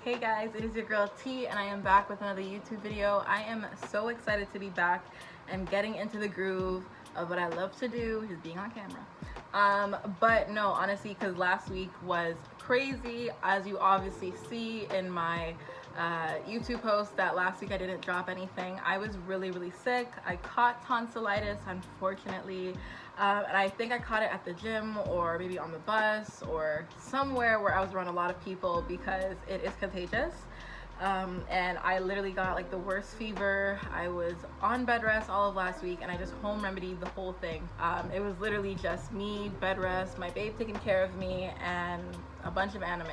Hey guys, it is your girl T and I am back with another YouTube video. I am so excited to be back and getting into the groove of what I love to do, which is being on camera. But no, honestly, because last week was crazy, as you obviously see in my YouTube post that last week I didn't drop anything. I was really sick. I caught tonsillitis, unfortunately, and I think I caught it at the gym or maybe on the bus or somewhere where I was around a lot of people because it is contagious. And I literally got like the worst fever. I was on bed rest all of last week and I just home remedied the whole thing. It was literally just me, bed rest, my babe taking care of me, and a bunch of anime.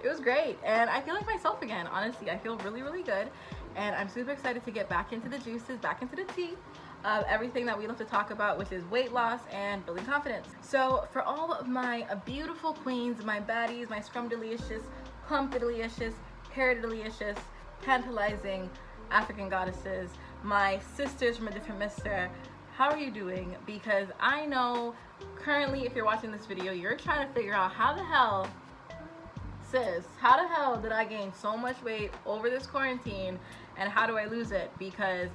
It was great and I feel like myself again. Honestly, I feel really good and I'm super excited to get back into the juices, back into the tea of everything that we love to talk about, which is weight loss and building confidence. So for all of my beautiful queens, my baddies, my scrumdelicious, plump-delicious, hair-delicious, tantalizing African goddesses, my sisters from a different mister, how are you doing? Because I know currently if you're watching this video, you're trying to figure out how the hell, sis, how the hell did I gain so much weight over this quarantine and how do I lose it? Because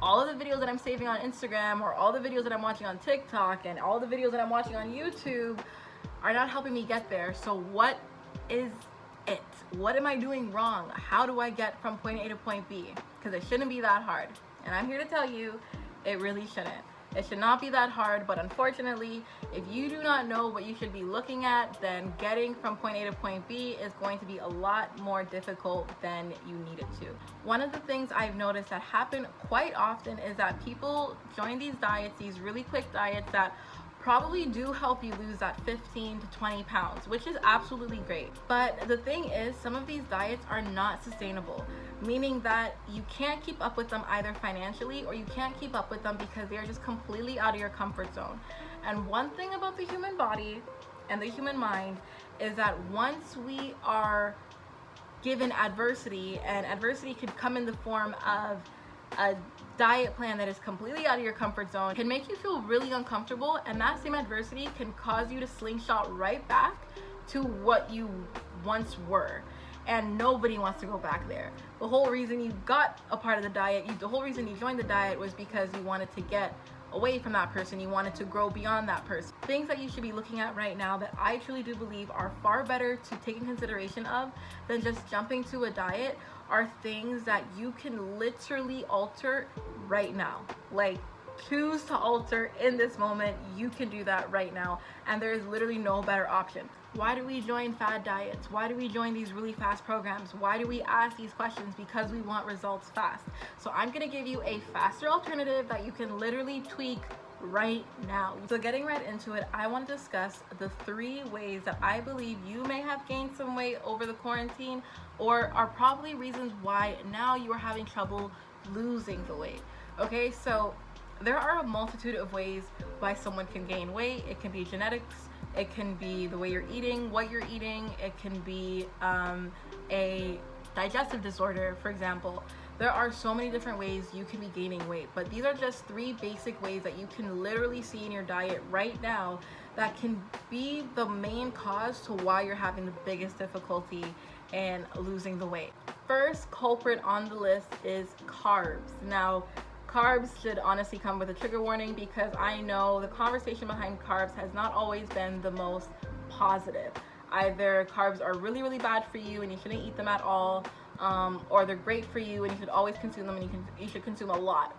all of the videos that I'm saving on Instagram or all the videos that I'm watching on TikTok and all the videos that I'm watching on YouTube are not helping me get there. So what is it? What am I doing wrong? How do I get from point A to point B? Because it shouldn't be that hard. And I'm here to tell you, it really shouldn't. It should not be that hard, but unfortunately, if you do not know what you should be looking at, then getting from point A to point B is going to be a lot more difficult than you need it to. One of the things I've noticed that happen quite often is that people join these diets, these really quick diets that probably do help you lose that 15 to 20 pounds, which is absolutely great. But the thing is, some of these diets are not sustainable, meaning that you can't keep up with them either financially or you can't keep up with them because they're just completely out of your comfort zone. And one thing about the human body and the human mind is that once we are given adversity, and adversity could come in the form of a diet plan that is completely out of your comfort zone, can make you feel really uncomfortable, and that same adversity can cause you to slingshot right back to what you once were, and nobody wants to go back there. The whole reason you got a part of the diet, the whole reason you joined the diet was because you wanted to get away from that person, you wanted to grow beyond that person. Things that you should be looking at right now that I truly do believe are far better to take in consideration of than just jumping to a diet are things that you can literally alter right now. Like, choose to alter in this moment. You can do that right now, and there is literally no better option. Why do we join fad diets? Why do we join these really fast programs? Why do we ask these questions? Because we want results fast. So I'm gonna give you a faster alternative that you can literally tweak right now. So getting right into it, I want to discuss the 3 ways that I believe you may have gained some weight over the quarantine or are probably reasons why now you are having trouble losing the weight. Okay, so there are a multitude of ways why someone can gain weight. It can be genetics, it can be the way you're eating, what you're eating, it can be a digestive disorder, for example. There are so many different ways you can be gaining weight, but these are just 3 basic ways that you can literally see in your diet right now that can be the main cause to why you're having the biggest difficulty in losing the weight. First culprit on the list is carbs. Now, carbs should honestly come with a trigger warning because I know the conversation behind carbs has not always been the most positive. Either carbs are really bad for you and you shouldn't eat them at all, or they're great for you and you should always consume them and you should consume a lot.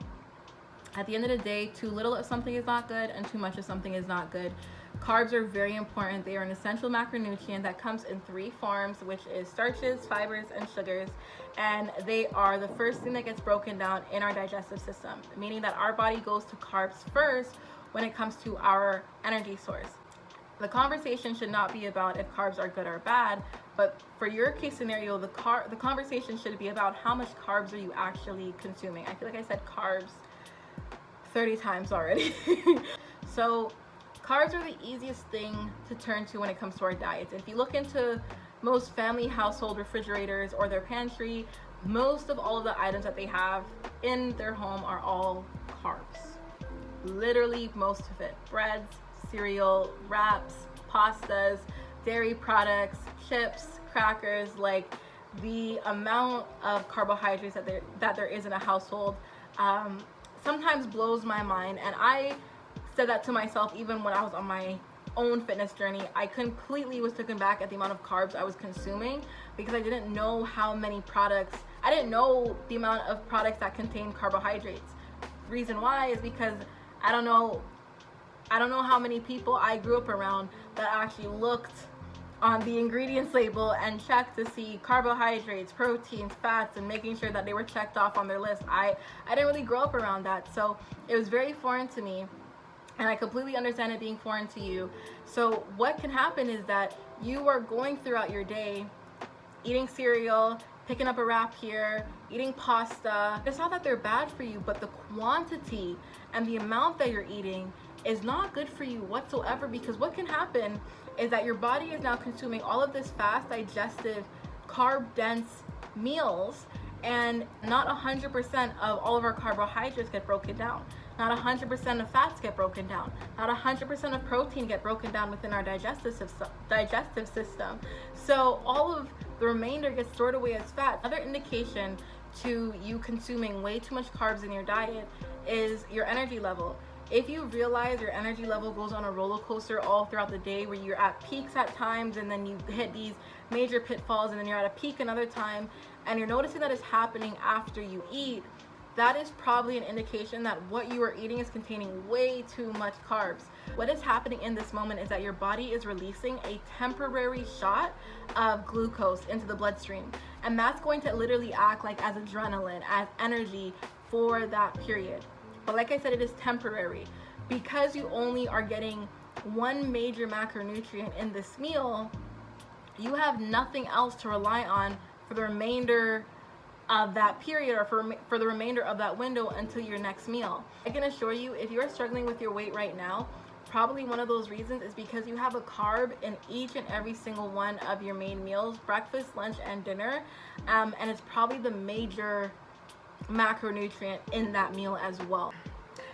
At the end of the day, too little of something is not good and too much of something is not good. Carbs are very important. They are an essential macronutrient that comes in 3 forms, which is starches, fibers, and sugars. And they are the first thing that gets broken down in our digestive system, meaning that our body goes to carbs first when it comes to our energy source. The conversation should not be about if carbs are good or bad, but for your case scenario, the conversation should be about how much carbs are you actually consuming. I feel like I said carbs 30 times already. So carbs are the easiest thing to turn to when it comes to our diets. If you look into most family household refrigerators or their pantry, most of all of the items that they have in their home are all carbs. Literally most of it. Breads, cereal, wraps, pastas, dairy products, chips, crackers, like the amount of carbohydrates that there is in a household sometimes blows my mind. And I said that to myself even when I was on my own fitness journey. I completely was taken back at the amount of carbs I was consuming because I didn't know how many products, I didn't know the amount of products that contain carbohydrates. The reason why is because I don't know how many people I grew up around that actually looked on the ingredients label and checked to see carbohydrates, proteins, fats, and making sure that they were checked off on their list. I didn't really grow up around that, so it was very foreign to me, and I completely understand it being foreign to you. So what can happen is that you are going throughout your day eating cereal, picking up a wrap here, eating pasta. It's not that they're bad for you, but the quantity and the amount that you're eating is not good for you whatsoever, because what can happen is that your body is now consuming all of this fast digestive carb dense meals, and not 100% of all of our carbohydrates get broken down, not 100% of fats get broken down, not 100% of protein get broken down within our digestive system. So all of the remainder gets stored away as fat. Another indication to you consuming way too much carbs in your diet is your energy level. If you realize your energy level goes on a roller coaster all throughout the day, where you're at peaks at times and then you hit these major pitfalls and then you're at a peak another time, and you're noticing that it's happening after you eat, that is probably an indication that what you are eating is containing way too much carbs. What is happening in this moment is that your body is releasing a temporary shot of glucose into the bloodstream, and that's going to literally act like as adrenaline, as energy for that period. But like I said, it is temporary. Because you only are getting one major macronutrient in this meal, you have nothing else to rely on for the remainder of that period, or for the remainder of that window until your next meal. I can assure you, if you're struggling with your weight right now, probably one of those reasons is because you have a carb in each and every single one of your main meals, breakfast, lunch, and dinner, and it's probably the major macronutrient in that meal as well.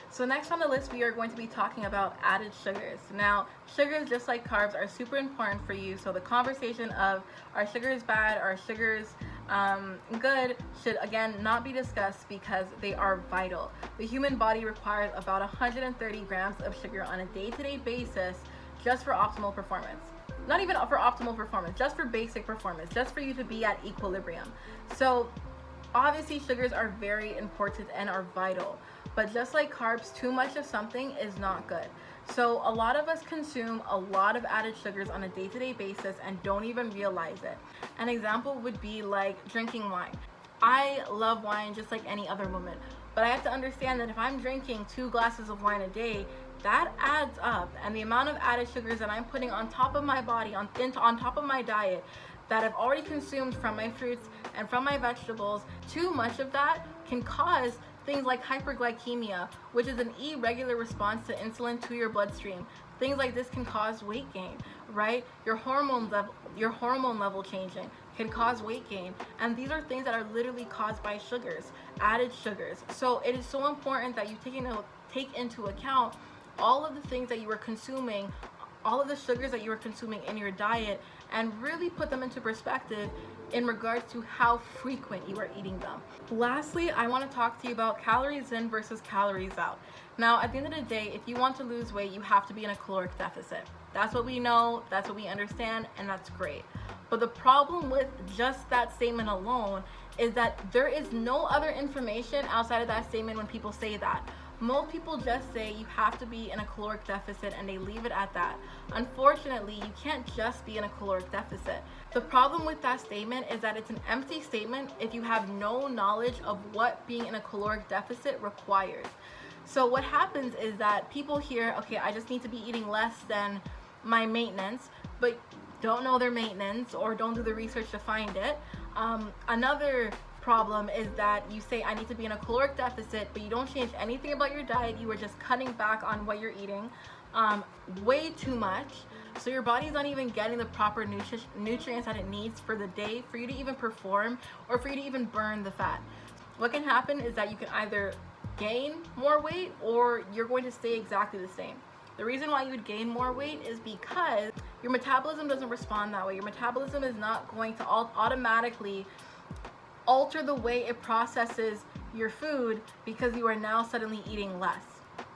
So next on the list, we are going to be talking about added sugars. Now, sugars, just like carbs, are super important for you. So the conversation of are sugars bad, are sugars good, should again not be discussed, because they are vital. The human body requires about 130 grams of sugar on a day-to-day basis just for optimal performance. Not even for optimal performance, just for basic performance, just for you to be at equilibrium. So obviously sugars are very important and are vital, but just like carbs, too much of something is not good. So a lot of us consume a lot of added sugars on a day-to-day basis and don't even realize it. An example would be like drinking wine. I love wine just like any other woman, but I have to understand that if I'm drinking 2 glasses of wine a day, that adds up, and the amount of added sugars that I'm putting on top of my body, on top of my diet, that I've already consumed from my fruits and from my vegetables, too much of that can cause things like hyperglycemia, which is an irregular response to insulin to your bloodstream. Things like this can cause weight gain, right? Your hormone level changing can cause weight gain, and these are things that are literally caused by sugars, added sugars. So it is so important that you take into account all of the things that you are consuming, all of the sugars that you are consuming in your diet, and really put them into perspective in regards to how frequent you are eating them. Lastly, I want to talk to you about calories in versus calories out. Now, at the end of the day, if you want to lose weight, you have to be in a caloric deficit. That's what we know, that's what we understand, and that's great. But the problem with just that statement alone is that there is no other information outside of that statement when people say that. Most people just say you have to be in a caloric deficit, and they leave it at that. Unfortunately, you can't just be in a caloric deficit. The problem with that statement is that it's an empty statement if you have no knowledge of what being in a caloric deficit requires. So what happens is that people hear, okay, I just need to be eating less than my maintenance, but don't know their maintenance or don't do the research to find it. Another problem is that you say I need to be in a caloric deficit, but you don't change anything about your diet. You are just cutting back on what you're eating way too much, so your body's not even getting the proper nutrients that it needs for the day for you to even perform or for you to even burn the fat. What can happen is that you can either gain more weight or you're going to stay exactly the same. The reason why you would gain more weight is because your metabolism doesn't respond that way. Your metabolism is not going to automatically alter the way it processes your food because you are now suddenly eating less.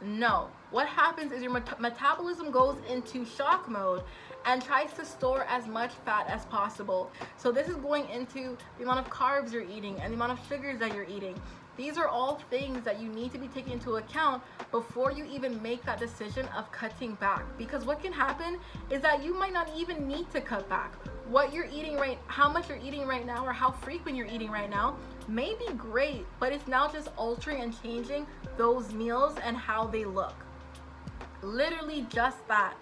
No. What happens is your metabolism goes into shock mode and tries to store as much fat as possible. So this is going into the amount of carbs you're eating and the amount of sugars that you're eating. These are all things that you need to be taking into account before you even make that decision of cutting back. Because what can happen is that you might not even need to cut back. What you're eating how much you're eating right now, or how frequent you're eating right now may be great, but it's now just altering and changing those meals and how they look. Literally just that.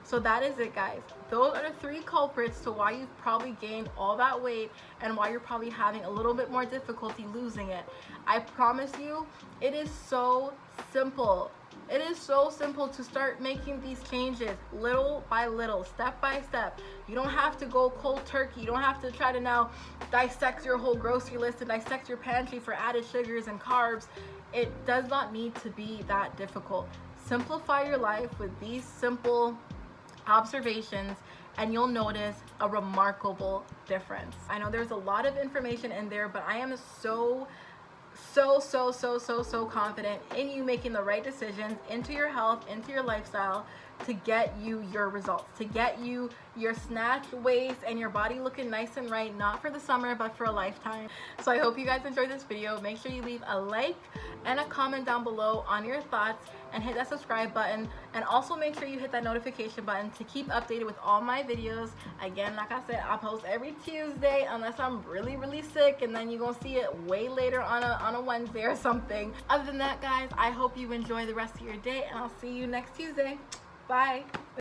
So that is it, guys. Those are the 3 culprits to why you've probably gained all that weight and why you're probably having a little bit more difficulty losing it. I promise you, it is so simple. It is so simple to start making these changes little by little, step by step. You don't have to go cold turkey. You don't have to try to now dissect your whole grocery list and dissect your pantry for added sugars and carbs. It does not need to be that difficult. Simplify your life with these simple observations and you'll notice a remarkable difference. I know there's a lot of information in there, but I am so confident in you making the right decisions into your health, into your lifestyle, to get you your results, to get you your snatched waist and your body looking nice and right, not for the summer but for a lifetime. So I hope you guys enjoyed this video. Make sure you leave a like and a comment down below on your thoughts, and hit that subscribe button, and also make sure you hit that notification button to keep updated with all my videos. Again, like I said, I post every Tuesday unless I'm really sick, and then you're gonna see it way later on a Wednesday or something. Other than that, guys, I hope you enjoy the rest of your day, and I'll see you next Tuesday. Bye.